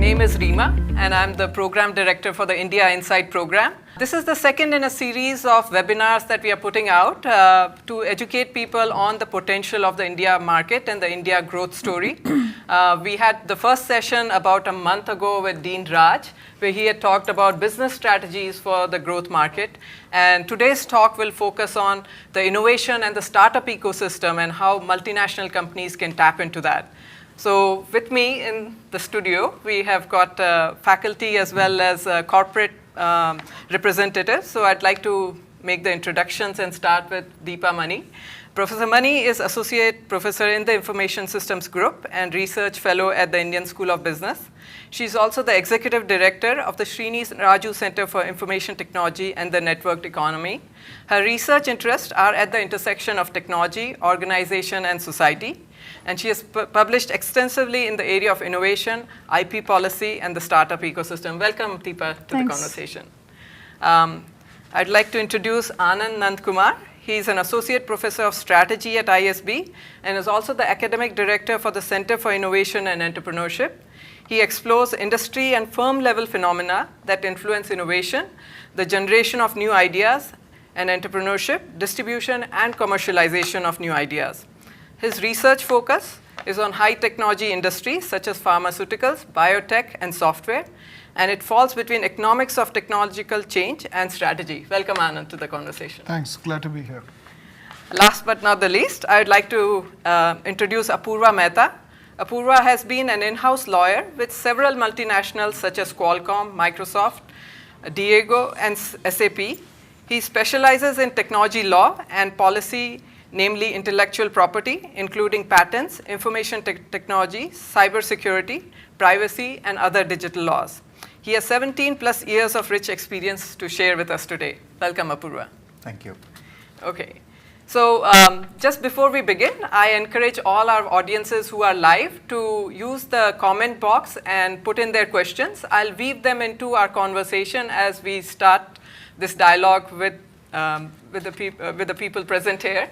name is Reema, and I'm the Program Director for the India Insight Program. This is the second in a series of webinars that we are putting out to educate people on the potential of the India market and the India growth story. We had the first session about a month ago with Dean Raj, where he had talked about business strategies for the growth market. And today's talk will focus on the innovation and the startup ecosystem and how multinational companies can tap into that. So with me in the studio, we have got faculty as well as corporate representatives. So I'd like to make the introductions and start with Deepa Mani. Professor Mani is Associate Professor in the Information Systems Group and Research Fellow at the Indian School of Business. She's also the Executive Director of the Srini Raju Center for Information Technology and the Networked Economy. Her research interests are at the intersection of technology, organization, and society. And she has published extensively in the area of innovation, IP policy, and the startup ecosystem. Welcome, Deepa, to the conversation. I'd like to introduce Anand Nandkumar. He's an Associate Professor of Strategy at ISB and is also the Academic Director for the Center for Innovation and Entrepreneurship. He explores industry and firm-level phenomena that influence innovation, the generation of new ideas, and entrepreneurship, distribution, and commercialization of new ideas. His research focus is on high technology industries such as pharmaceuticals, biotech, and software, and it falls between economics of technological change and strategy. Welcome, Anand, to the conversation. Thanks, glad to be here. Last but not the least, I would like to introduce Apurva Mehta. Apurva has been an in-house lawyer with several multinationals such as Qualcomm, Microsoft, Diego, and SAP. He specializes in technology law and policy, namely intellectual property, including patents, information technology, cybersecurity, privacy, and other digital laws. He has 17 plus years of rich experience to share with us today. Welcome, Apurva. Thank you. Okay. So just before we begin, I encourage all our audiences who are live to use the comment box and put in their questions. I'll weave them into our conversation as we start this dialogue with the people present here.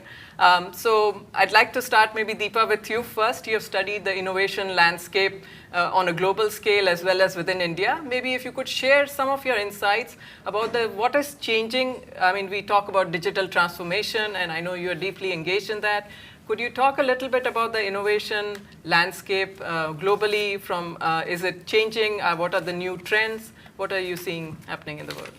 So I'd like to start maybe, Deepa, with you first. You have studied the innovation landscape on a global scale as well as within India. Maybe if you could share some of your insights about what is changing. I mean, we talk about digital transformation, and I know you're deeply engaged in that. Could you talk a little bit about the innovation landscape globally? Is it changing? What are the new trends? What are you seeing happening in the world?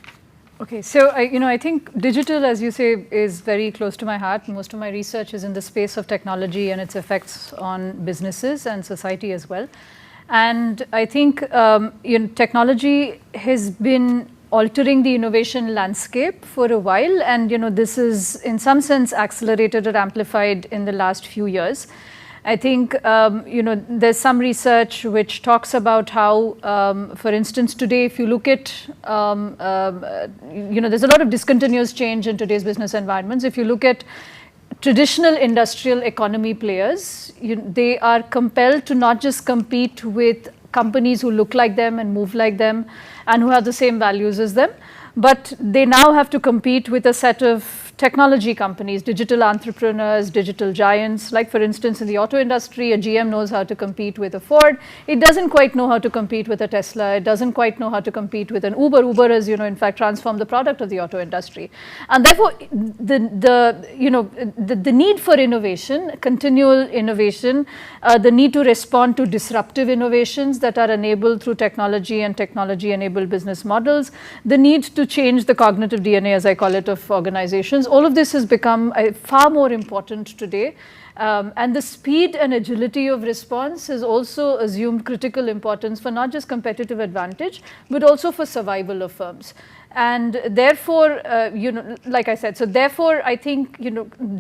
Okay, so I think digital, as you say, is very close to my heart. Most of my research is in the space of technology and its effects on businesses and society as well. And I think technology has been altering the innovation landscape for a while, and this is in some sense accelerated or amplified in the last few years. I think there's some research which talks about how, for instance, today, if you look at, there's a lot of discontinuous change in today's business environments. If you look at traditional industrial economy players, they are compelled to not just compete with companies who look like them and move like them and who have the same values as them, but they now have to compete with a set of technology companies, digital entrepreneurs, digital giants. Like, for instance, in the auto industry, a GM knows how to compete with a Ford. It doesn't quite know how to compete with a Tesla. It doesn't quite know how to compete with an Uber. Uber has, in fact, transformed the product of the auto industry. And therefore, the need for innovation, continual innovation, the need to respond to disruptive innovations that are enabled through technology and technology-enabled business models, the need to change the cognitive DNA, as I call it, of organizations. All of this has become far more important today. And the speed and agility of response has also assumed critical importance for not just competitive advantage, but also for survival of firms. And therefore, like I said, so therefore, I think,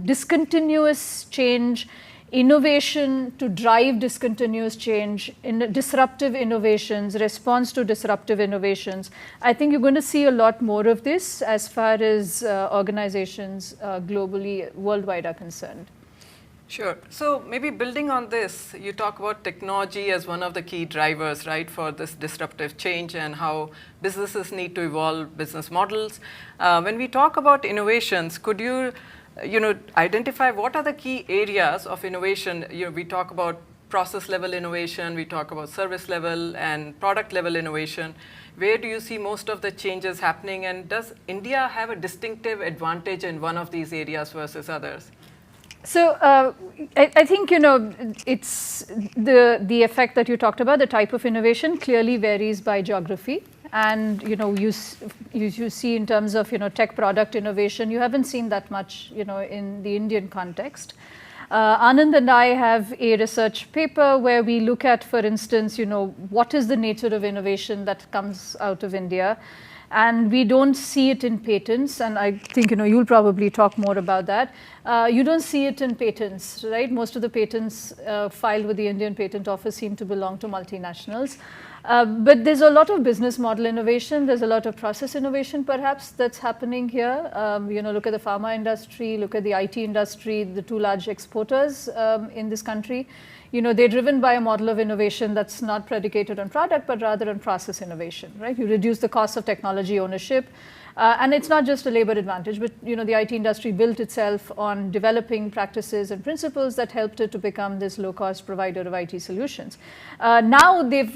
discontinuous change, innovation to drive discontinuous change, in disruptive innovations, response to disruptive innovations. I think you're going to see a lot more of this as far as organizations globally, worldwide are concerned. Sure. So maybe building on this, you talk about technology as one of the key drivers, right, for this disruptive change and how businesses need to evolve business models. When we talk about innovations, could you identify what are the key areas of innovation? We talk about process level innovation, we talk about service level and product level innovation. Where do you see most of the changes happening, and does India have a distinctive advantage in one of these areas versus others? So I think, it's the effect that you talked about, the type of innovation clearly varies by geography. And you see in terms of tech product innovation, you haven't seen that much in the Indian context. Anand and I have a research paper where we look at, for instance, what is the nature of innovation that comes out of India, and we don't see it in patents. And I think you'll probably talk more about that. You don't see it in patents, right? Most of the patents filed with the Indian Patent Office seem to belong to multinationals. But there's a lot of business model innovation. There's a lot of process innovation, perhaps, that's happening here. Look at the pharma industry, look at the IT industry, the two large exporters in this country. They're driven by a model of innovation that's not predicated on product, but rather on process innovation, right? You reduce the cost of technology ownership. And it's not just a labor advantage, but the IT industry built itself on developing practices and principles that helped it to become this low-cost provider of IT solutions. Now they've,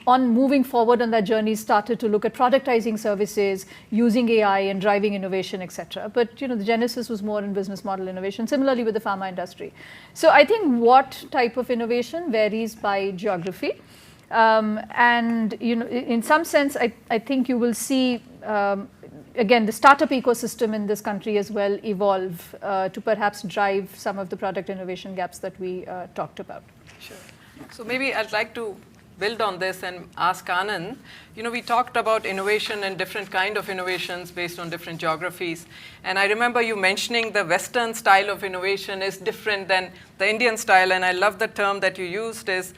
on moving forward on that journey, started to look at productizing services, using AI and driving innovation, etc. But the genesis was more in business model innovation. Similarly with the pharma industry. So I think what type of innovation varies by geography. And in some sense, I think you will see again the startup ecosystem in this country as well evolve to perhaps drive some of the product innovation gaps that we talked about. Sure. So maybe I'd like to build on this and ask Anand. We talked about innovation and different kind of innovations based on different geographies. And I remember you mentioning the Western style of innovation is different than the Indian style. And I love the term that you used is,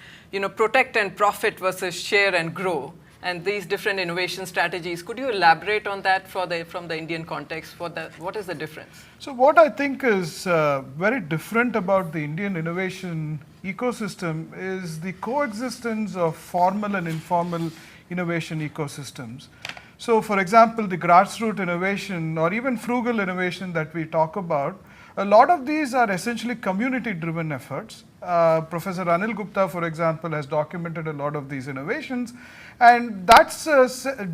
protect and profit versus share and grow. And these different innovation strategies. Could you elaborate on that from the Indian context? What is the difference? So what I think is very different about the Indian innovation ecosystem is the coexistence of formal and informal innovation ecosystems. So for example, the grassroots innovation or even frugal innovation that we talk about, a lot of these are essentially community-driven efforts. Professor Anil Gupta, for example, has documented a lot of these innovations, and that's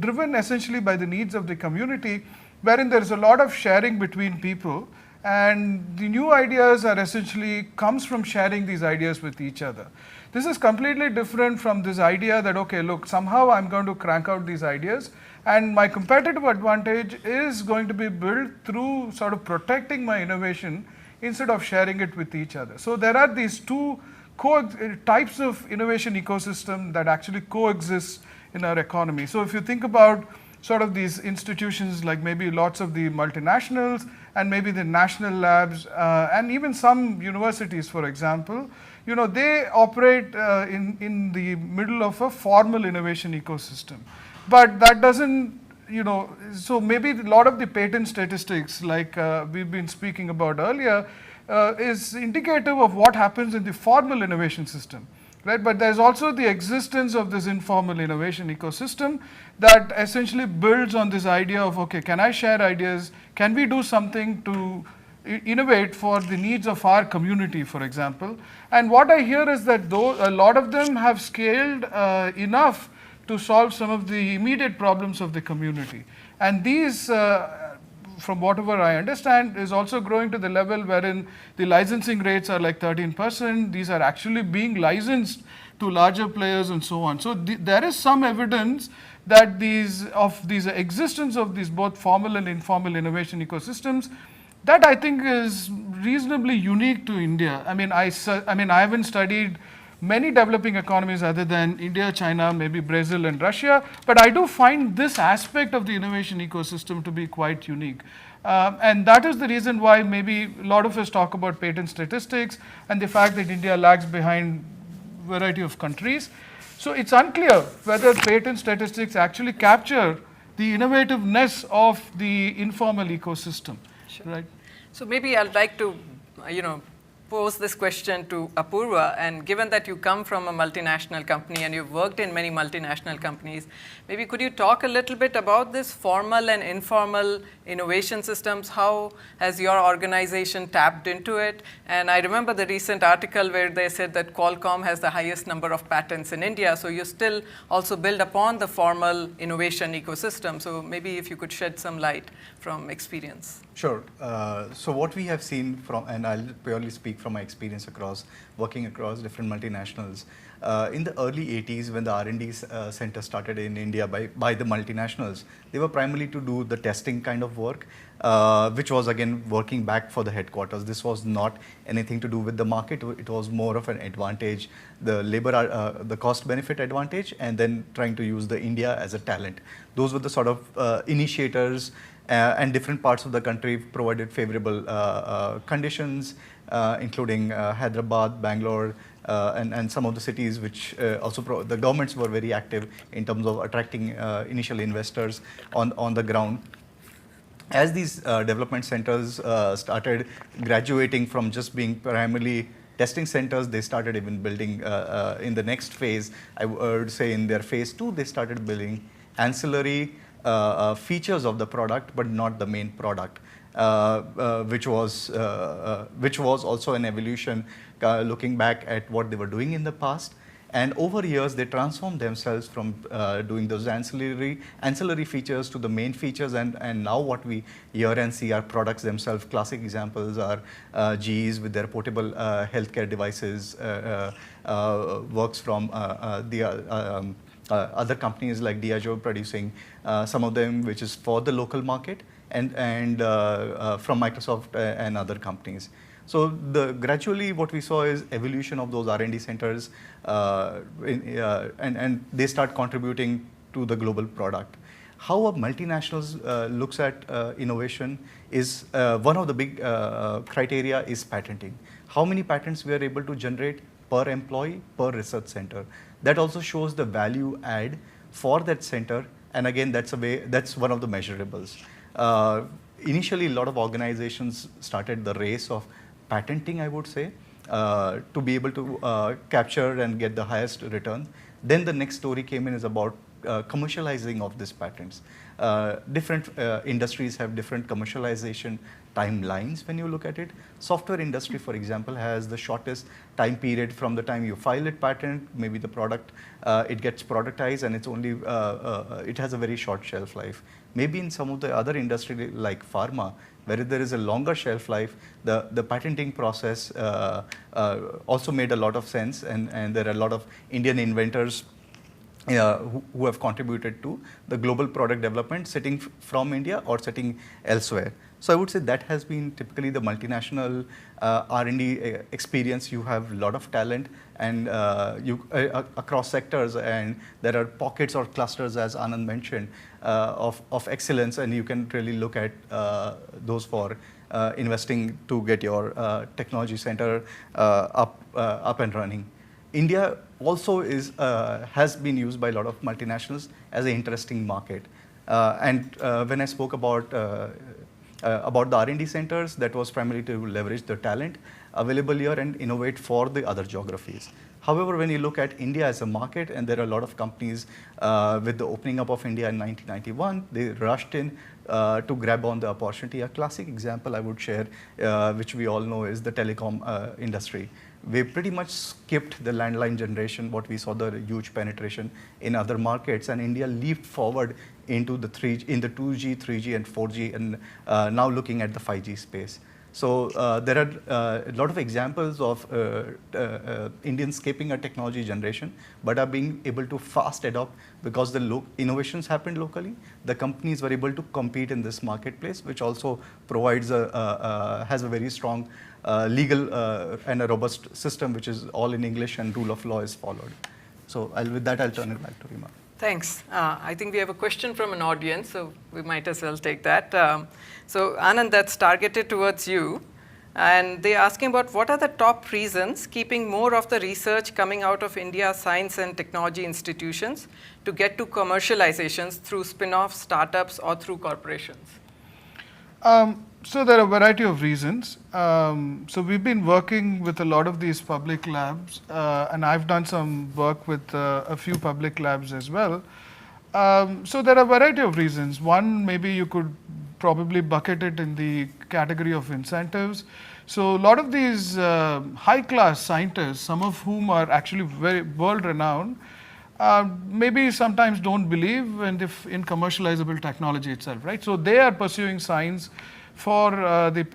driven essentially by the needs of the community, wherein there is a lot of sharing between people, and the new ideas are essentially comes from sharing these ideas with each other. This is completely different from this idea that, okay, look, somehow I'm going to crank out these ideas, and my competitive advantage is going to be built through sort of protecting my innovation instead of sharing it with each other. So there are these two types of innovation ecosystem that actually coexist in our economy. So if you think about sort of these institutions like maybe lots of the multinationals and maybe the national labs and even some universities, for example, they operate in the middle of a formal innovation ecosystem. But that doesn't, so maybe a lot of the patent statistics like we've been speaking about earlier is indicative of what happens in the formal innovation system, right? But there's also the existence of this informal innovation ecosystem that essentially builds on this idea of, okay, can I share ideas? Can we do something to innovate for the needs of our community, for example? And what I hear is that though a lot of them have scaled enough to solve some of the immediate problems of the community. And these, from whatever I understand, is also growing to the level wherein the licensing rates are like 13%. These are actually being licensed to larger players and so on. So there is some evidence that these existence of these both formal and informal innovation ecosystems that I think is reasonably unique to India. I mean, I haven't studied many developing economies other than India, China, maybe Brazil and Russia, but I do find this aspect of the innovation ecosystem to be quite unique. And that is the reason why maybe a lot of us talk about patent statistics and the fact that India lags behind a variety of countries. So it's unclear whether patent statistics actually capture the innovativeness of the informal ecosystem. Sure. Right? So maybe I'd like to, pose this question to Apurva, and given that you come from a multinational company and you've worked in many multinational companies, maybe could you talk a little bit about this formal and informal innovation systems? How has your organization tapped into it? And I remember the recent article where they said that Qualcomm has the highest number of patents in India, so you still also build upon the formal innovation ecosystem. So maybe if you could shed some light from experience. Sure. So what we have seen from, and I'll purely speak from my experience working across different multinationals. In the early 80s, when the R&D center started in India by the multinationals, they were primarily to do the testing kind of work, which was again working back for the headquarters. This was not anything to do with the market. It was more of an advantage, the labor, the cost benefit advantage, and then trying to use the India as a talent. Those were the sort of initiators. And different parts of the country provided favorable conditions, including Hyderabad, Bangalore, and some of the cities which also the governments were very active in terms of attracting initial investors on the ground. As these development centers started graduating from just being primarily testing centers, they started even building in the next phase, I would say in their phase 2, they started building ancillary features of the product, but not the main product, which was also an evolution looking back at what they were doing in the past. And over years, they transformed themselves from doing those ancillary features to the main features. And now what we hear and see are products themselves. Classic examples are GEs with their portable healthcare devices, works from other companies like Diageo producing some of them, which is for the local market, and from Microsoft and other companies. So gradually what we saw is evolution of those R&D centers, and they start contributing to the global product. How a multinationals looks at innovation is one of the big criteria is patenting. How many patents we are able to generate per employee, per research center. That also shows the value add for that center, and again, that's one of the measurables. Initially, a lot of organizations started the race of patenting, I would say, to be able to capture and get the highest return. Then the next story came in is about commercializing of these patents. Different industries have different commercialization timelines when you look at it. Software industry, for example, has the shortest time period from the time you file a patent, maybe the product, it gets productized, and it's only, it has a very short shelf life. Maybe in some of the other industry like pharma, where there is a longer shelf life, the patenting process also made a lot of sense, and there are a lot of Indian inventors who have contributed to the global product development sitting from India or sitting elsewhere. So I would say that has been typically the multinational R&D experience. You have a lot of talent and across sectors, and there are pockets or clusters, as Anand mentioned, of excellence, and you can really look at those for investing to get your technology center up and running. India also has been used by a lot of multinationals as an interesting market. And when I spoke about the R&D centers, that was primarily to leverage the talent available here and innovate for the other geographies. However, when you look at India as a market, and there are a lot of companies with the opening up of India in 1991, they rushed in to grab on the opportunity. A classic example I would share, which we all know, is the telecom industry. We pretty much skipped the landline generation, what we saw the huge penetration in other markets, and India leaped forward into the 2G, 3G, and 4G, and now looking at the 5G space. So there are a lot of examples of Indians skipping a technology generation, but are being able to fast adopt because the innovations happened locally. The companies were able to compete in this marketplace, which also provides has a very strong legal and a robust system, which is all in English, and rule of law is followed. So with that, I'll turn it back to Reema. Thanks. I think we have a question from an audience, so we might as well take that. So Anand, that's targeted towards you. And they're asking about what are the top reasons keeping more of the research coming out of India's science and technology institutions to get to commercializations through spin-offs, startups, or through corporations? So there are a variety of reasons. So we've been working with a lot of these public labs, and I've done some work with a few public labs as well. So there are a variety of reasons. One, maybe you could probably bucket it in the category of incentives. So a lot of these high-class scientists, some of whom are actually very world-renowned, maybe sometimes don't believe in commercializable technology itself, right? So they are pursuing science for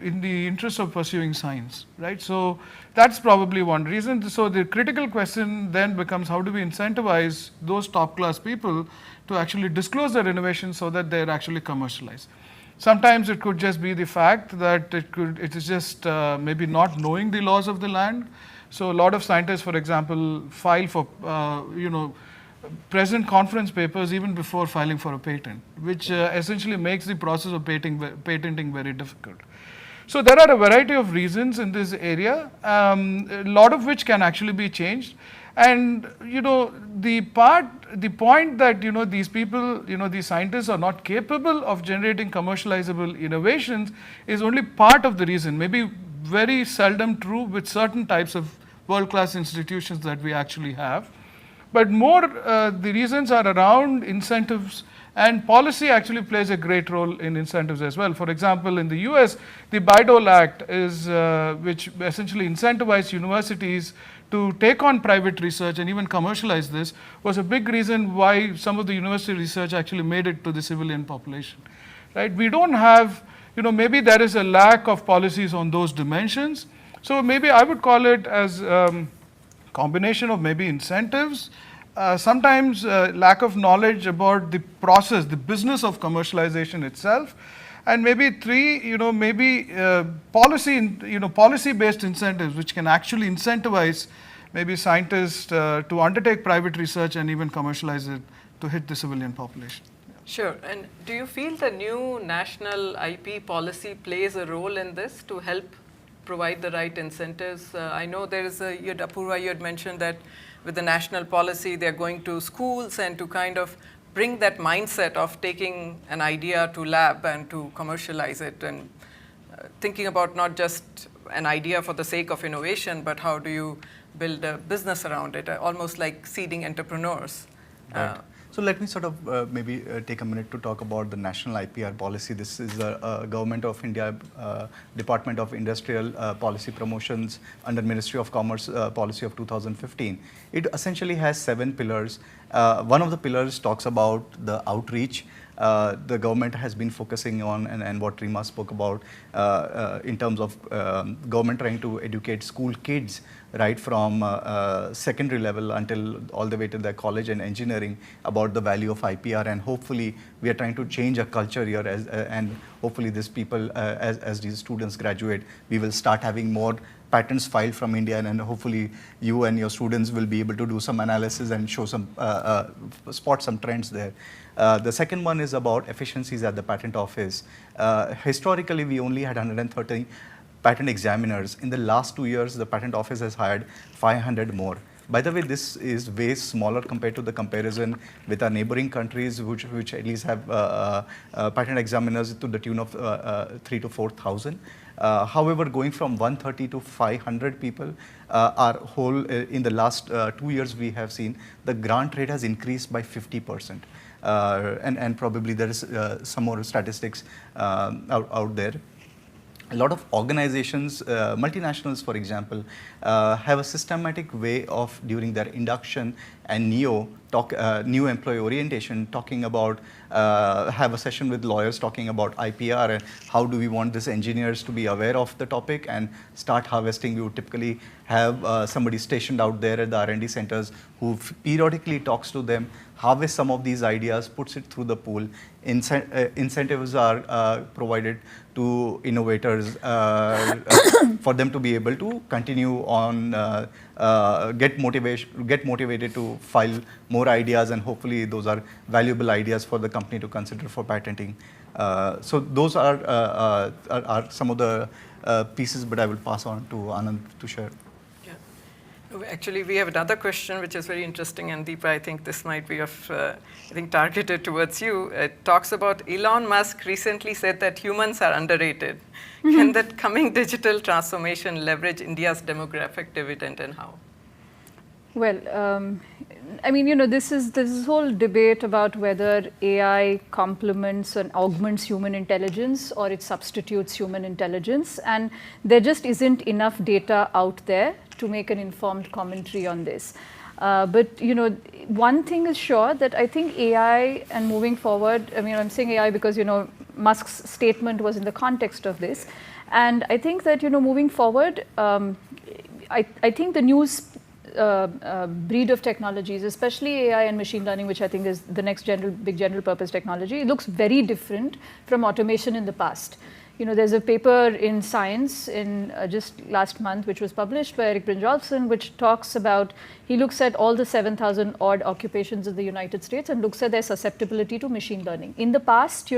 in the interest of pursuing science, right? So that's probably one reason. So the critical question then becomes, how do we incentivize those top-class people to actually disclose their innovations so that they're actually commercialized? Sometimes it could just be the fact that it is just maybe not knowing the laws of the land. So a lot of scientists, for example, file for present conference papers even before filing for a patent, which essentially makes the process of patenting very difficult. So there are a variety of reasons in this area, a lot of which can actually be changed. And the point that these people, these scientists are not capable of generating commercializable innovations is only part of the reason. Maybe very seldom true with certain types of world-class institutions that we actually have. But more, the reasons are around incentives, and policy actually plays a great role in incentives as well. For example, in the US, the Bayh-Dole Act is, which essentially incentivized universities to take on private research and even commercialize this, was a big reason why some of the university research actually made it to the civilian population, right? We don't have, maybe there is a lack of policies on those dimensions. So maybe I would call it as combination of maybe incentives, sometimes lack of knowledge about the process, the business of commercialization itself, and maybe three, maybe policy-based incentives which can actually incentivize maybe scientists to undertake private research and even commercialize it to hit the civilian population. Sure. And do you feel the new national IP policy plays a role in this to help provide the right incentives? I know there is Apurva, you had mentioned that with the national policy, they're going to schools and to kind of bring that mindset of taking an idea to lab and to commercialize it, and thinking about not just an idea for the sake of innovation, but how do you build a business around it, almost like seeding entrepreneurs. Right. So let me sort of maybe take a minute to talk about the national IPR policy. This is a Government of India Department of Industrial Policy Promotions under Ministry of Commerce policy of 2015. It essentially has 7 pillars. One of the pillars talks about the outreach. The government has been focusing on, and what Reema spoke about in terms of government trying to educate school kids right from secondary level until all the way to the college and engineering about the value of IPR, and hopefully we are trying to change a culture here and hopefully these people as these students graduate, we will start having more patents filed from India, and hopefully you and your students will be able to do some analysis and show some, spot some trends there. The second one is about efficiencies at the patent office. Historically, we only had 130 patent examiners. In the last 2 years, the patent office has hired 500 more. By the way, this is way smaller compared to the comparison with our neighboring countries, which at least have patent examiners to the tune of 3,000 to 4,000. However, going from 130 to 500 people, our whole in the last 2 years we have seen the grant rate has increased by 50%. And probably there is some more statistics out there. A lot of organizations, multinationals for example, have a systematic way of during their induction and new employee orientation talking about, have a session with lawyers talking about IPR and how do we want these engineers to be aware of the topic and start harvesting. We would typically have somebody stationed out there at the R&D centers who periodically talks to them, harvests some of these ideas, puts it through the pool. Incentives are provided to innovators for them to be able to continue on, get motivated to file more ideas, and hopefully those are valuable ideas for the company to consider for patenting. So those are some of the pieces, but I will pass on to Anand to share. Actually, we have another question which is very interesting, and Deepa, I think this might be targeted towards you. It talks about Elon Musk recently said that humans are underrated. Can that coming digital transformation leverage India's demographic dividend, and how? Well, I mean, this is this whole debate about whether AI complements and augments human intelligence or it substitutes human intelligence, and there just isn't enough data out there to make an informed commentary on this. But one thing is sure, that I think AI and moving forward, I mean, I'm saying AI because Musk's statement was in the context of this, and I think that moving forward, I think the new breed of technologies, especially AI and machine learning, which I think is the next big general purpose technology, it looks very different from automation in the past. There's a paper in Science in just last month, which was published by Erik Brynjolfsson, which talks about, he looks at all the 7,000 odd occupations in the United States and looks at their susceptibility to machine learning. In the past,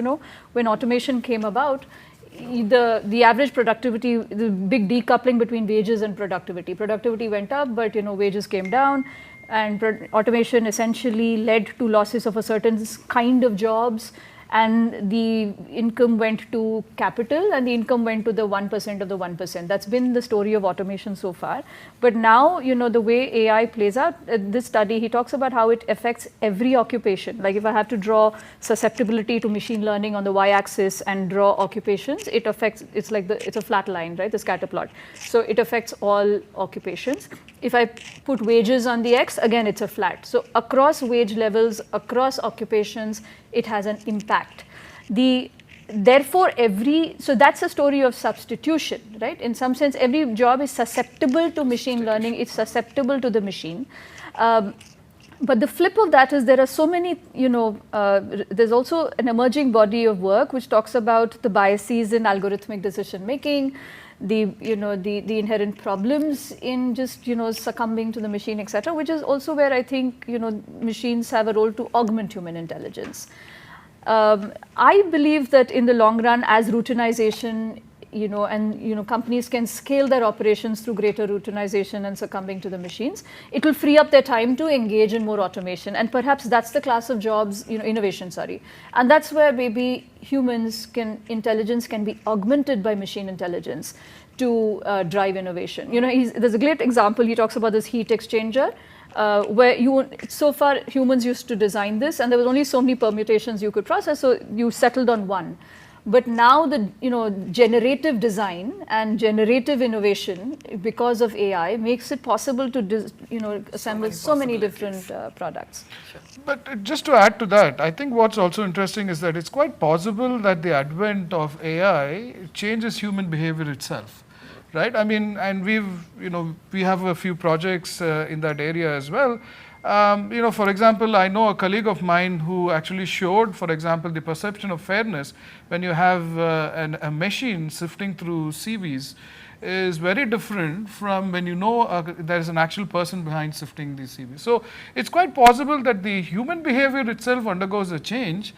when automation came about, the average productivity, the big decoupling between wages and productivity. Productivity went up, but wages came down, and automation essentially led to losses of a certain kind of jobs, and the income went to capital, and the income went to the 1% of the 1%. That's been the story of automation so far. But now, the way AI plays out, this study, he talks about how it affects every occupation. Like if I have to draw susceptibility to machine learning on the y-axis and draw occupations, it affects, it's a flat line, right, the scatter plot. So it affects all occupations. If I put wages on the x, again, it's a flat. So across wage levels, across occupations, it has an impact. Therefore, so that's a story of substitution, right? In some sense, every job is susceptible to machine learning. It's susceptible to the machine. But the flip of that is there are so many, there's also an emerging body of work which talks about the biases in algorithmic decision making, the inherent problems in just succumbing to the machine, etc., which is also where I think machines have a role to augment human intelligence. I believe that in the long run, as routinization, companies can scale their operations through greater routinization and succumbing to the machines, it will free up their time to engage in more automation, and perhaps that's the class of jobs, innovation, and that's where maybe intelligence can be augmented by machine intelligence to drive innovation. There's a great example, he talks about this heat exchanger, where so far humans used to design this, and there was only so many permutations you could process, so you settled on one. But now the generative design and generative innovation, because of AI, makes it possible to assemble so many different products. Sure. But just to add to that, I think what's also interesting is that it's quite possible that the advent of AI changes human behavior itself, right? I mean, and we have a few projects in that area as well. For example, I know a colleague of mine who actually showed, for example, the perception of fairness when you have a machine sifting through CVs is very different from when there is an actual person behind sifting these CVs. So it's quite possible that the human behavior itself undergoes a change,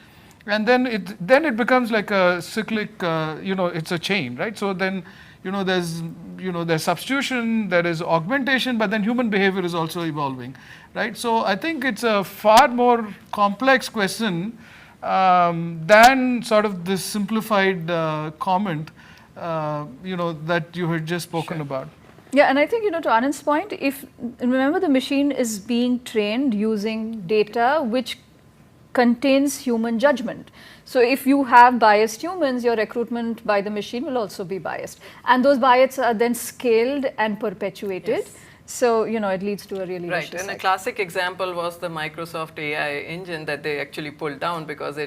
and then it becomes like a cyclic, it's a chain, right? So then there's substitution, there is augmentation, but then human behavior is also evolving, right? So I think it's a far more complex question than sort of this simplified comment, that you had just spoken about. Yeah, and I think, to Anand's point, remember the machine is being trained using data which contains human judgment. So if you have biased humans, your recruitment by the machine will also be biased. And those biases are then scaled and perpetuated. Yes. So, it leads to a really right. And a classic example was the Microsoft AI engine that they actually pulled down because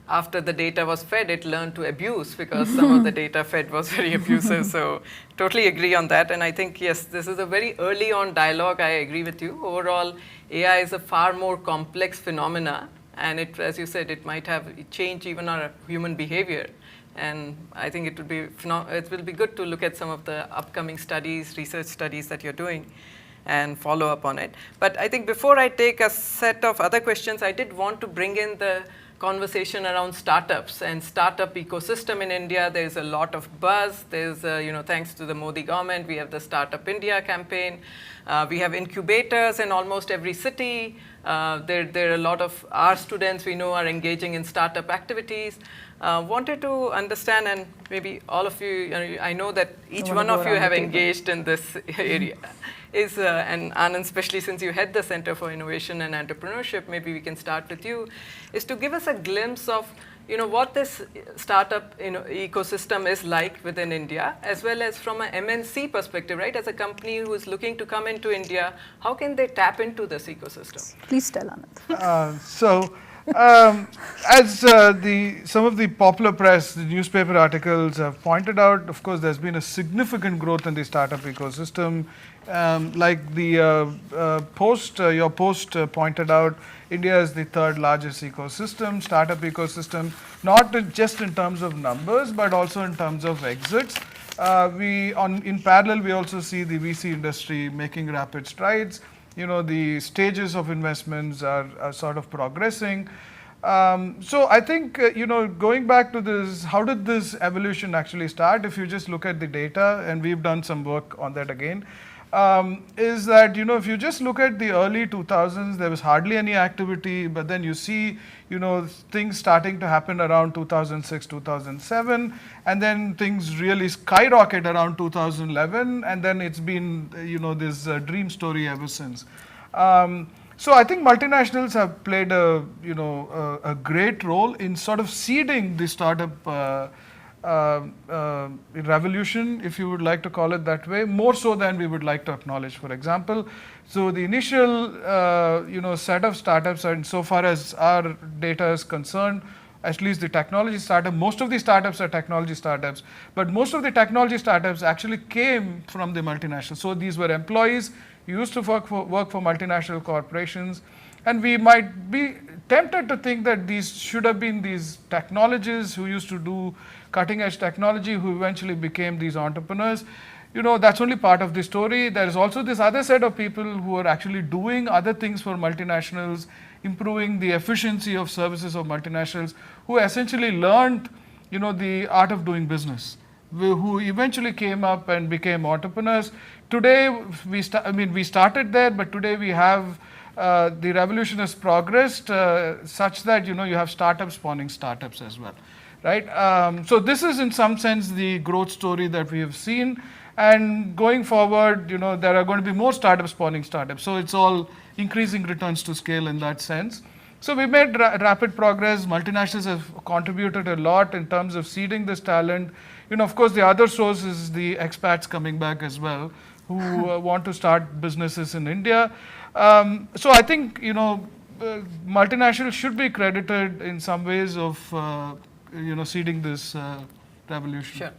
after the data was fed, it learned to abuse because some of the data fed was very abusive. So totally agree on that. And I think, yes, this is a very early on dialogue. I agree with you. Overall, AI is a far more complex phenomena. And as you said, it might have changed even our human behavior. And I think it will be good to look at some of the upcoming studies, research studies that you're doing and follow up on it. But I think before I take a set of other questions, I did want to bring in the conversation around startups and startup ecosystem in India. There's a lot of buzz. There's, thanks to the Modi government, we have the Startup India campaign. We have incubators in almost every city. There are a lot of our students we know are engaging in startup activities. Wanted to understand, and maybe all of you, I know that each one of you have engaged in this area. And Anand, especially since you head the Center for Innovation and Entrepreneurship, maybe we can start with you, is to give us a glimpse of what this startup ecosystem is like within India, as well as from an MNC perspective, right? As a company who is looking to come into India, how can they tap into this ecosystem? Please tell Anand. As some of the popular press, the newspaper articles have pointed out, of course, there's been a significant growth in the startup ecosystem. Like the your post pointed out, India is the third largest ecosystem, startup ecosystem, not just in terms of numbers, but also in terms of exits. In parallel, we also see the VC industry making rapid strides. The stages of investments are sort of progressing. So I think, going back to this, how did this evolution actually start? If you just look at the data, and we've done some work on that again, is that, if you just look at the early 2000s, there was hardly any activity, but then you see, things starting to happen around 2006, 2007, and then things really skyrocket around 2011, and then it's been, this dream story ever since. So I think multinationals have played a great role in sort of seeding the startup revolution, if you would like to call it that way, more so than we would like to acknowledge, for example. So the initial set of startups, and so far as our data is concerned, at least the technology startup, most of the startups are technology startups, but most of the technology startups actually came from the multinationals. So these were employees who used to work for multinational corporations, and we might be tempted to think that these should have been these technologists who used to do cutting edge technology who eventually became these entrepreneurs. That's only part of the story. There is also this other set of people who are actually doing other things for multinationals, improving the efficiency of services of multinationals, who essentially learned, the art of doing business, who eventually came up and became entrepreneurs. Today, we started there, but today we have the revolution has progressed such that, you have startups spawning startups as well. Right? So this is in some sense the growth story that we have seen, and going forward, there are going to be more startups spawning startups. So it's all increasing returns to scale in that sense. So we made rapid progress. Multinationals have contributed a lot in terms of seeding this talent. Of course, the other source is the expats coming back as well, who want to start businesses in India. So I think, multinationals should be credited in some ways of seeding this revolution. Sure.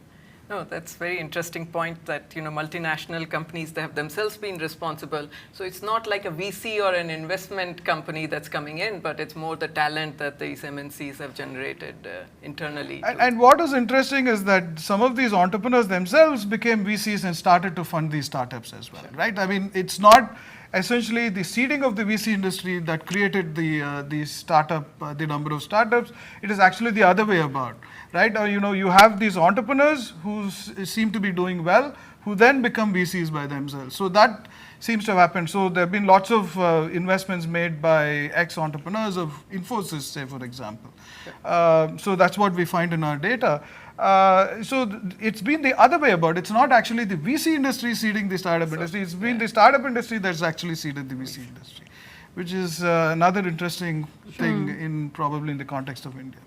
No, that's very interesting point that, multinational companies, they have themselves been responsible. So it's not like a VC or an investment company that's coming in, but it's more the talent that these MNCs have generated internally. And what is interesting is that some of these entrepreneurs themselves became VCs and started to fund these startups as well, right? I mean, it's not essentially the seeding of the VC industry that created the startup, the number of startups. It is actually the other way about, right? You have these entrepreneurs who seem to be doing well, who then become VCs by themselves. So that seems to have happened. So there have been lots of investments made by ex-entrepreneurs of Infosys, say, for example. So that's what we find in our data. So it's been the other way about. It's not actually the VC industry seeding the startup industry. It's been the startup industry that's actually seeded the VC industry, which is another interesting thing probably in the context of India.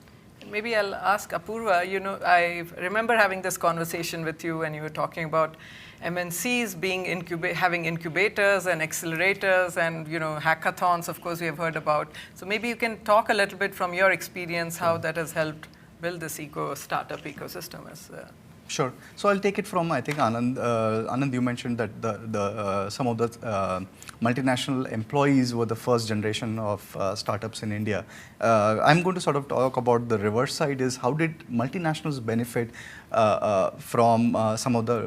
Maybe I'll ask Apurva. I remember having this conversation with you when you were talking about MNCs being having incubators and accelerators and hackathons. Of course, we have heard about. So maybe you can talk a little bit from your experience how that has helped build this startup ecosystem. Sure. So I'll take it from, I think, Anand. Anand, you mentioned that some of the multinational employees were the first generation of startups in India. I'm going to sort of talk about the reverse side, is how did multinationals benefit from some of the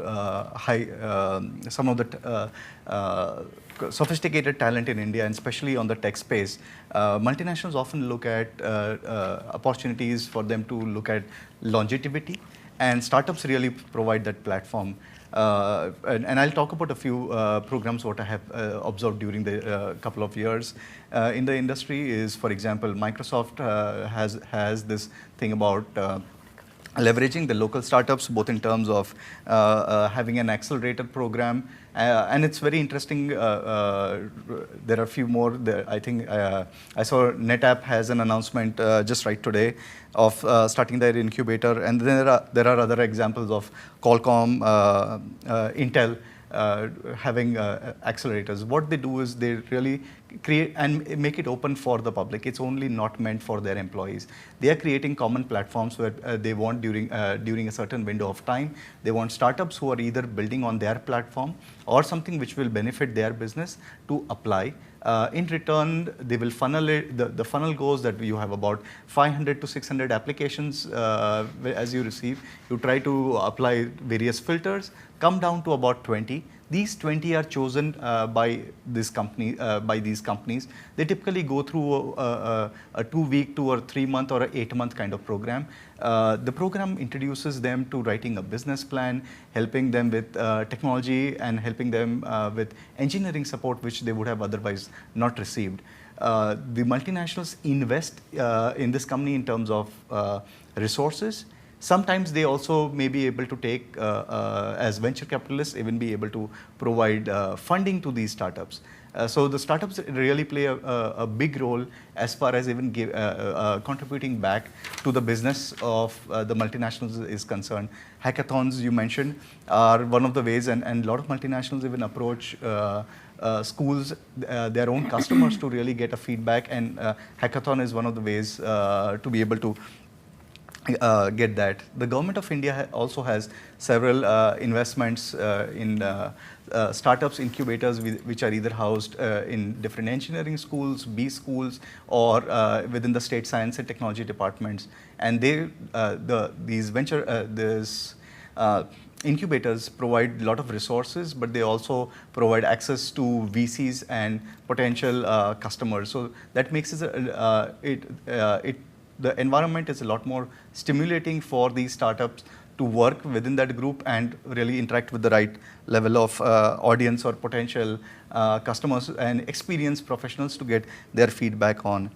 sophisticated talent in India, and especially on the tech space. Multinationals often look at opportunities for them to look at longevity, and startups really provide that platform. And I'll talk about a few programs what I have observed during the couple of years in the industry is, for example, Microsoft has this thing about leveraging the local startups, both in terms of having an accelerator program, and it's very interesting. There are a few more. I think I saw NetApp has an announcement just right today of starting their incubator, and there are other examples of Qualcomm, Intel having accelerators. What they do is they really create and make it open for the public. It's only not meant for their employees. They are creating common platforms where they want during a certain window of time, they want startups who are either building on their platform or something which will benefit their business to apply. In return, they will funnel it. The funnel goes that you have about 500 to 600 applications as you receive. You try to apply various filters, come down to about 20. These 20 are chosen by these companies. They typically go through a 2-week, 2 or 3 month or an 8-month kind of program. The program introduces them to writing a business plan, helping them with technology, and helping them with engineering support, which they would have otherwise not received. The multinationals invest in this company in terms of resources. Sometimes they also may be able to take, as venture capitalists, even be able to provide funding to these startups. So the startups really play a big role as far as even contributing back to the business of the multinationals is concerned. Hackathons, you mentioned, are one of the ways, and a lot of multinationals even approach schools, their own customers, to really get a feedback, and hackathon is one of the ways to be able to get that. The government of India also has several investments in startups incubators which are either housed in different engineering schools, B schools, or within the state science and technology departments. And these incubators provide a lot of resources, but they also provide access to VCs and potential customers. So that makes the environment is a lot more stimulating for these startups to work within that group and really interact with the right level of audience or potential customers and experienced professionals to get their feedback on.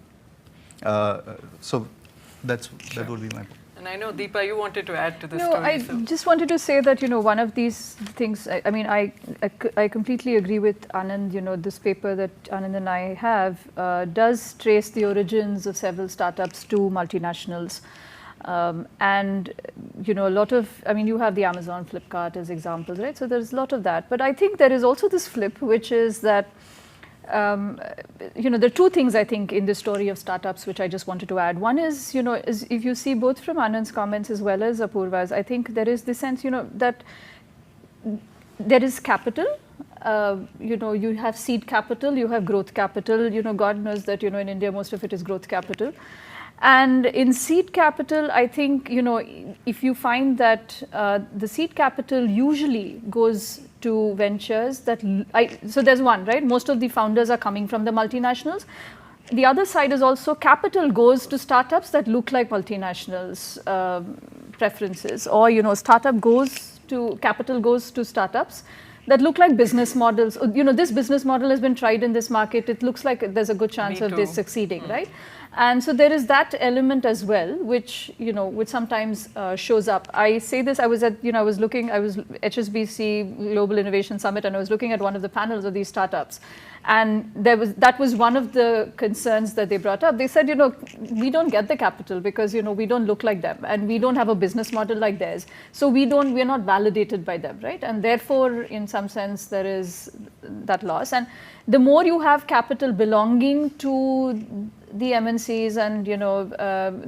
So that would be my point. And I know, Deepa, you wanted to add to this No, story. I just wanted to say that, one of these things, I completely agree with Anand. This paper that Anand and I have does trace the origins of several startups to multinationals. And, a lot of, you have the Amazon, Flipkart as examples, right? So there's a lot of that. But I think there is also this flip, which is that there are two things I think in the story of startups which I just wanted to add. One is, is if you see both from Anand's comments as well as Apurva's, I think there is this sense, that there is capital. You have seed capital, you have growth capital. God knows that, in India, most of it is growth capital. And in seed capital, I think, if you find that the seed capital usually goes to ventures so there's one, right? Most of the founders are coming from the multinationals. The other side is also capital goes to startups that look like multinationals' preferences, or, capital goes to startups that look like business models. This business model has been tried in this market. It looks like there's a good chance of this succeeding, right? And so there is that element as well, which sometimes shows up. I say this, I was HSBC Global Innovation Summit, and I was looking at one of the panels of these startups. And that was one of the concerns that they brought up. They said, we don't get the capital because, we don't look like them, and we don't have a business model like theirs. So we're not validated by them, right? And therefore, in some sense, there is that loss. And the more you have capital belonging to the MNCs and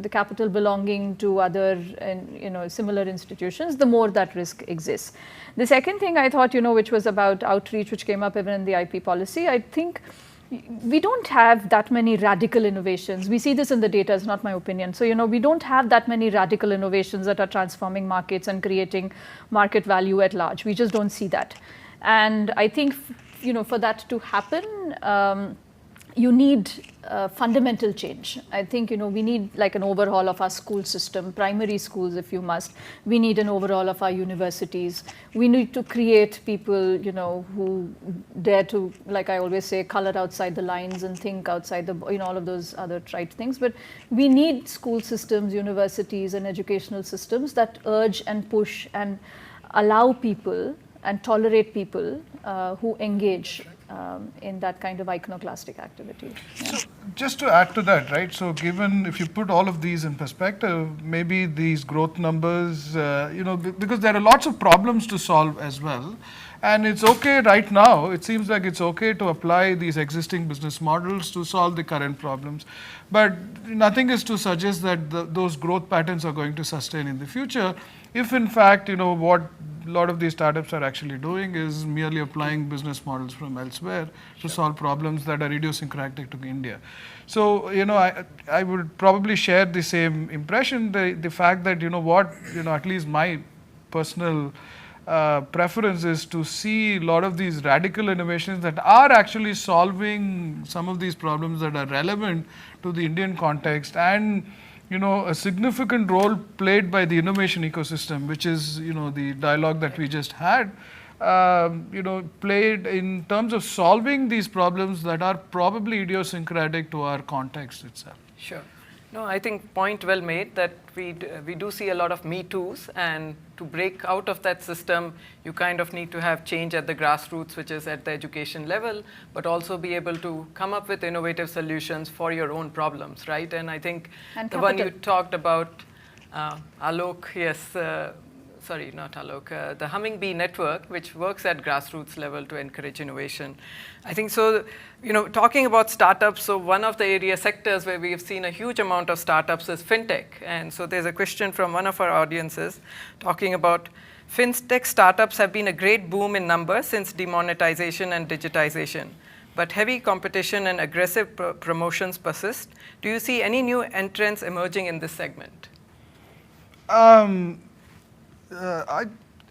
the capital belonging to other similar institutions, the more that risk exists. The second thing I thought, which was about outreach, which came up even in the IP policy, I think we don't have that many radical innovations. We see this in the data, it's not my opinion. So, we don't have that many radical innovations that are transforming markets and creating market value at large. We just don't see that. And I think, for that to happen, you need fundamental change. I think, we need like an overhaul of our school system, primary schools if you must. We need an overhaul of our universities. We need to create people, who dare to, like I always say, color outside the lines and think outside the, all of those other trite things. But we need school systems, universities and educational systems that urge and push and allow people and tolerate people who engage in that kind of iconoclastic activity. Yeah. So just to add to that, right? So given, if you put all of these in perspective, maybe these growth numbers, because there are lots of problems to solve as well. And it's okay right now, it seems like it's okay to apply these existing business models to solve the current problems. But nothing is to suggest that those growth patterns are going to sustain in the future. If in fact, what a lot of these startups are actually doing is merely applying business models from elsewhere to solve problems that are idiosyncratic to India. So, I would probably share the same impression, the fact that, at least my personal preference is to see a lot of these radical innovations that are actually solving some of these problems that are relevant to the Indian context, and a significant role played by the innovation ecosystem, which is the dialogue that we just had, played in terms of solving these problems that are probably idiosyncratic to our context itself. Sure. No, I think point well made that we do see a lot of Me Too's, and to break out of that system, you kind of need to have change at the grassroots, which is at the education level, but also be able to come up with innovative solutions for your own problems, right? And I think the one you talked about, Alok, yes, sorry, not Alok, the Humming Bee network, which works at grassroots level to encourage innovation. I think so, talking about startups, so one of the area sectors where we have seen a huge amount of startups is fintech. And so there's a question from one of our audiences talking about fintech startups have been a great boom in numbers since demonetization and digitization, but heavy competition and aggressive promotions persist. Do you see any new entrants emerging in this segment?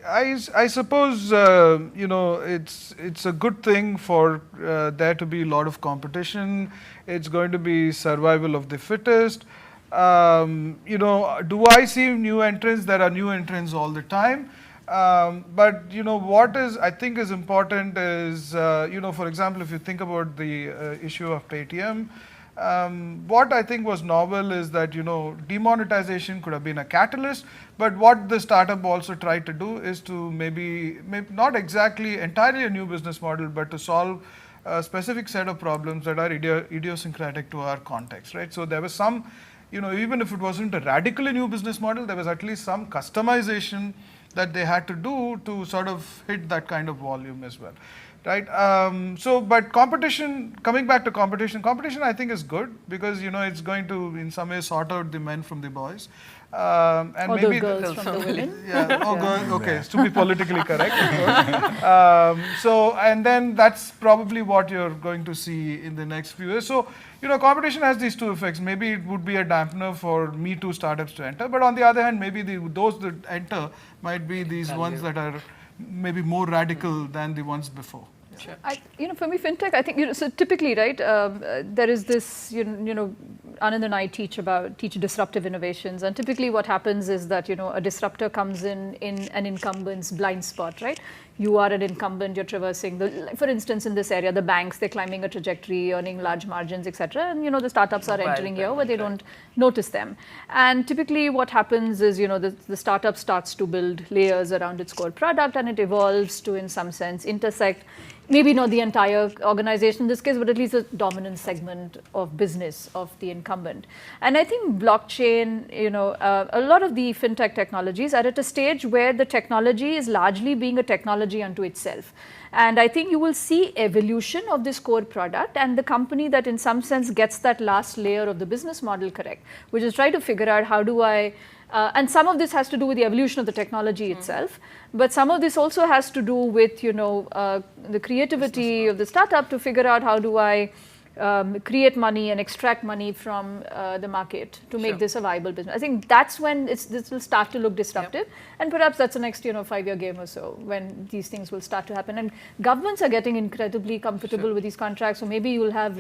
I suppose it's a good thing for there to be a lot of competition. It's going to be survival of the fittest. Do I see new entrants? There are new entrants all the time. But what I think is important is for example, if you think about the issue of Paytm. What I think was novel is that demonetization could have been a catalyst, but what the startup also tried to do is to maybe not exactly entirely a new business model, but to solve a specific set of problems that are idiosyncratic to our context, right? So there was some, even if it wasn't a radically new business model, there was at least some customization that they had to do to sort of hit that kind of volume as well. Right. But competition, coming back to competition I think is good because it's going to in some way sort out the men from the boys, and or maybe the girls from the women. Yeah. Oh, girls. Okay. To be politically correct. And then that's probably what you're going to see in the next few years. So competition has these two effects. Maybe it would be a dampener for Me Too startups to enter, but on the other hand, maybe those that enter might be these ones that are maybe more radical than the ones before. Sure. For me, fintech, I think, so typically, right, there is this, Anand and I teach disruptive innovations, and typically what happens is that, a disruptor comes in an incumbent's blind spot, right? You are an incumbent, you're traversing for instance, in this area, the banks, they're climbing a trajectory, earning large margins, etc. And, the startups are entering here where they don't notice them. And typically what happens is, the startup starts to build layers around its core product, and it evolves to, in some sense, intersect maybe not the entire organization in this case, but at least a dominant segment of business of the incumbent. And I think blockchain, a lot of the fintech technologies are at a stage where the technology is largely being a technology technology unto itself. And I think you will see evolution of this core product, and the company that in some sense gets that last layer of the business model correct, which is try to figure out how do I, and some of this has to do with the evolution of the technology itself, but some of this also has to do with, you know, the creativity of the startup to figure out how do I create money and extract money from the market to make this a viable business. I think that's when this will start to look disruptive, and perhaps that's the next 5-year game or so when these things will start to happen. And governments are getting incredibly comfortable with these contracts, so maybe you will have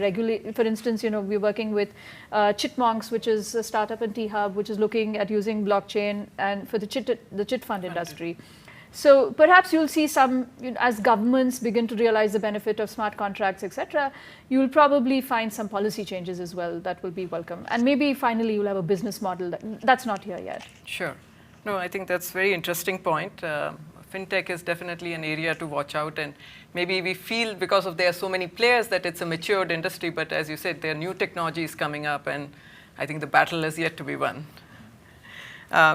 for instance, we're working with Chitmonks, which is a startup in T-Hub, which is looking at using blockchain and for the chit fund industry. So perhaps you'll see some, as governments begin to realize the benefit of smart contracts, etc., you'll probably find some policy changes as well that will be welcome. And maybe finally you'll have a business model that's not here yet. Sure. No, I think that's a very interesting point. Fintech is definitely an area to watch out, and maybe we feel because of there are so many players that it's a matured industry, but as you said, there are new technologies coming up, and I think the battle is yet to be won.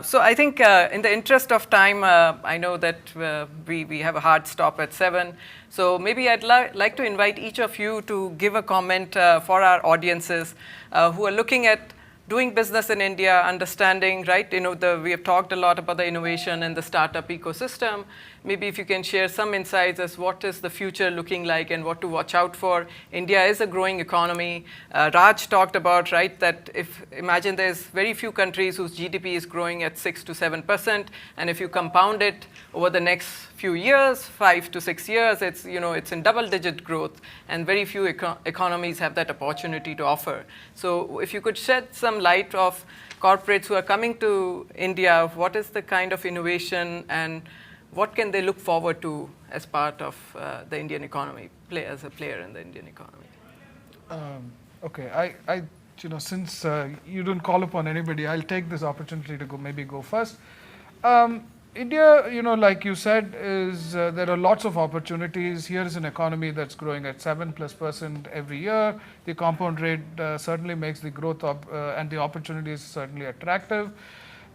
So I think in the interest of time, I know that we have a hard stop at 7. So maybe I'd like to invite each of you to give a comment for our audiences who are looking at doing business in India, understanding, right? We have talked a lot about the innovation and the startup ecosystem. Maybe if you can share some insights as what is the future looking like and what to watch out for. India is a growing economy. Raj talked about, right, that imagine there's very few countries whose GDP is growing at 6 to 7%, and if you compound it over the next few years, 5 to 6 years, it's in double-digit growth, and very few economies have that opportunity to offer. So if you could shed some light of corporates who are coming to India, what is the kind of innovation and what can they look forward to as part of the Indian economy, as a player in the Indian economy? Okay, I since you didn't call upon anybody, I'll take this opportunity to go first. India, like you said, is there are lots of opportunities. Here is an economy that's growing at 7+% every year. The compound rate certainly makes the growth and the opportunities certainly attractive.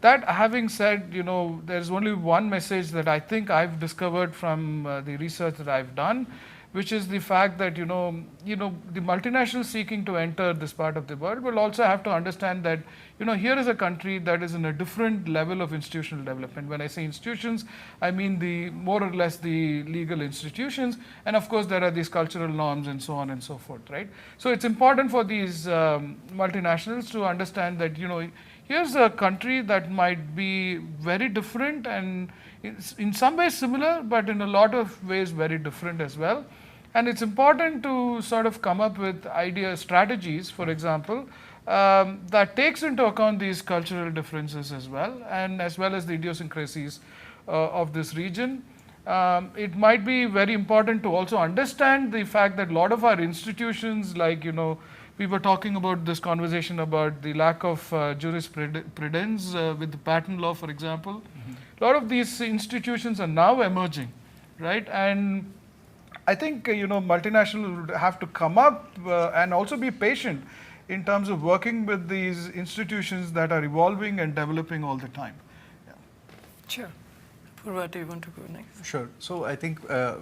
That having said, there's only one message that I think I've discovered from the research that I've done, which is the fact that the multinationals seeking to enter this part of the world will also have to understand that here is a country that is in a different level of institutional development. When I say institutions, I mean the more or less the legal institutions, and of course there are these cultural norms and so on and so forth, right? So it's important for these multinationals to understand that here's a country that might be very different and in some ways similar, but in a lot of ways very different as well. And it's important to sort of come up with strategies, for example, that takes into account these cultural differences as well as the idiosyncrasies of this region. It might be very important to also understand the fact that a lot of our institutions, like, we were talking about this conversation about the lack of jurisprudence with the patent law, for example. A lot of these institutions are now emerging, right? And I think multinationals would have to come up and also be patient in terms of working with these institutions that are evolving and developing all the time. Yeah. Sure. Apurva, do you want to go next? Sure. So I think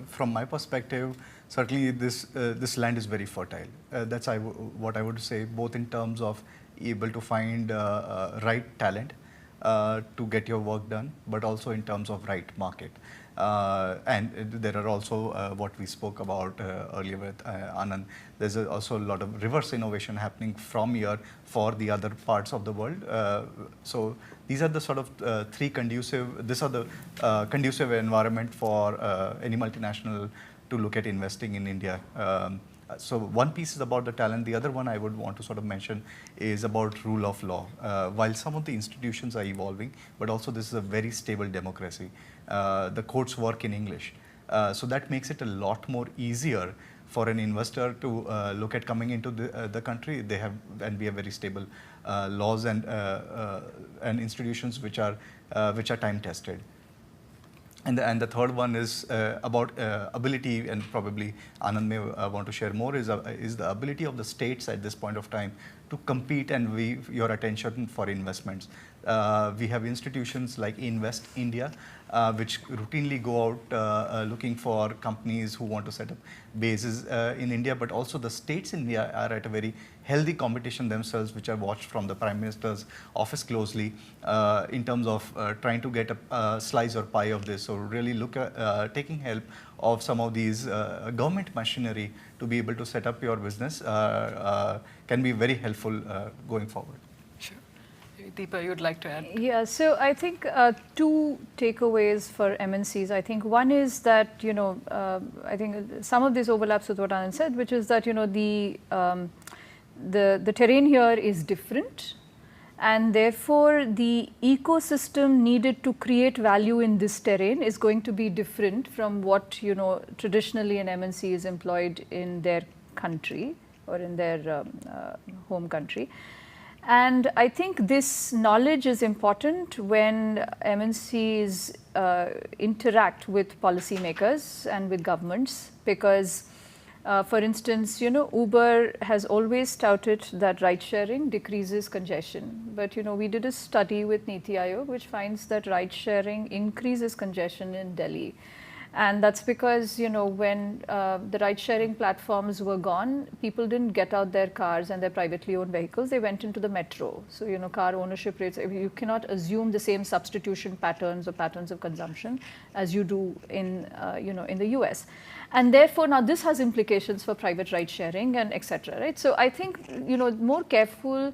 from my perspective, certainly this land is very fertile. That's what I would say, both in terms of able to find right talent to get your work done, but also in terms of right market. And there are also what we spoke about earlier with Anand. There's also a lot of reverse innovation happening from here for the other parts of the world. So these are the sort of conducive environment for any multinational to look at investing in India. So one piece is about the talent. The other one I would want to sort of mention is about rule of law. While some of the institutions are evolving, but also this is a very stable democracy. The courts work in English. So that makes it a lot more easier for an investor to look at coming into the country. We have very stable laws and institutions which are time tested. And the third one is about ability, and probably Anand may want to share more, is the ability of the states at this point of time to compete and weave your attention for investments. We have institutions like Invest India, which routinely go out looking for companies who want to set up bases in India, but also the states in India are at a very healthy competition themselves, which I watched from the Prime Minister's office closely in terms of trying to get a slice or pie of this. So really look at taking help of some of these government machinery to be able to set up your business can be very helpful going forward. Sure. Deepa, you'd like to add? Yeah, so I think two takeaways for MNCs. I think one is that, I think some of this overlaps with what Anand said, which is that, the terrain here is different, and therefore the ecosystem needed to create value in this terrain is going to be different from what, traditionally an MNC is employed in their country or in their home country. And I think this knowledge is important when MNCs interact with policymakers and with governments, because for instance, Uber has always touted that ride sharing decreases congestion. But, we did a study with Niti Aayog which finds that ride sharing increases congestion in Delhi. And that's because, when the ride sharing platforms were gone, people didn't get out their cars and their privately owned vehicles, they went into the metro. So, car ownership rates, you cannot assume the same substitution patterns or patterns of consumption as you do in, in the US. And therefore, now this has implications for private ride sharing and etc. Right? So I think, more careful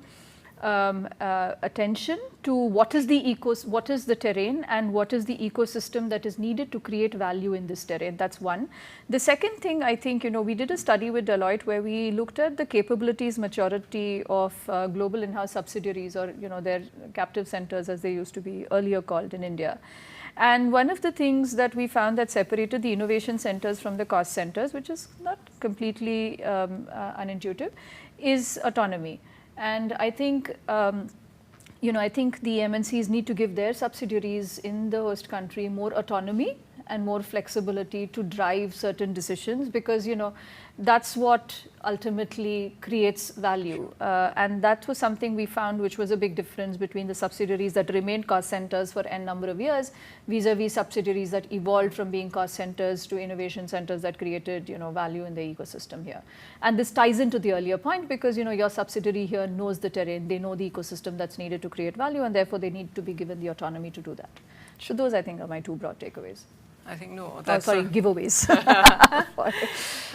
attention to what is the terrain and what is the ecosystem that is needed to create value in this terrain. That's one. The second thing, I think, we did a study with Deloitte where we looked at the capabilities maturity of global in-house subsidiaries, or their captive centers as they used to be earlier called in India. And one of the things that we found that separated the innovation centers from the cost centers, which is not completely unintuitive, is autonomy. And I think, I think the MNCs need to give their subsidiaries in the host country more autonomy and more flexibility to drive certain decisions, because, that's what ultimately creates value. And that was something we found which was a big difference between the subsidiaries that remained cost centers for n number of years vis-a-vis subsidiaries that evolved from being cost centers to innovation centers that created, value in the ecosystem here. And this ties into the earlier point, because, your subsidiary here knows the terrain, they know the ecosystem that's needed to create value, and therefore they need to be given the autonomy to do that. So those, I think, are my two broad takeaways. I think no. That's giveaways.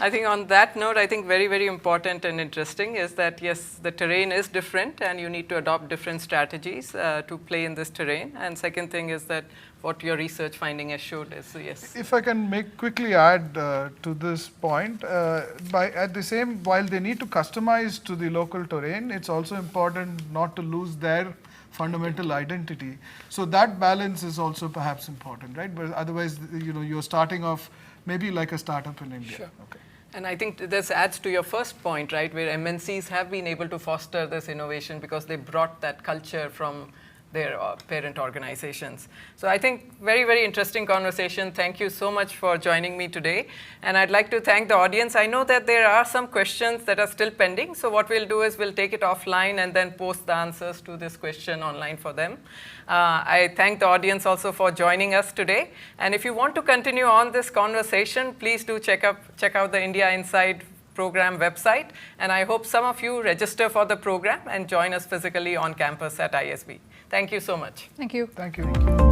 I think on that note, I think very, very important and interesting is that yes, the terrain is different and you need to adopt different strategies to play in this terrain. And second thing is that what your research finding has showed is, so yes. If I can quickly add to this point, while they need to customize to the local terrain, it's also important not to lose their fundamental identity. So that balance is also perhaps important, right? But otherwise, you're starting off maybe like a startup in India. Sure. Okay. And I think this adds to your first point, right, where MNCs have been able to foster this innovation because they brought that culture from their parent organizations. So I think very, very interesting conversation. Thank you so much for joining me today. And I'd like to thank the audience. I know that there are some questions that are still pending. So what we'll do is we'll take it offline and then post the answers to this question online for them. I thank the audience also for joining us today. And if you want to continue on this conversation, please do check out the India Inside program website. And I hope some of you register for the program and join us physically on campus at ISB. Thank you so much. Thank you. Thank you.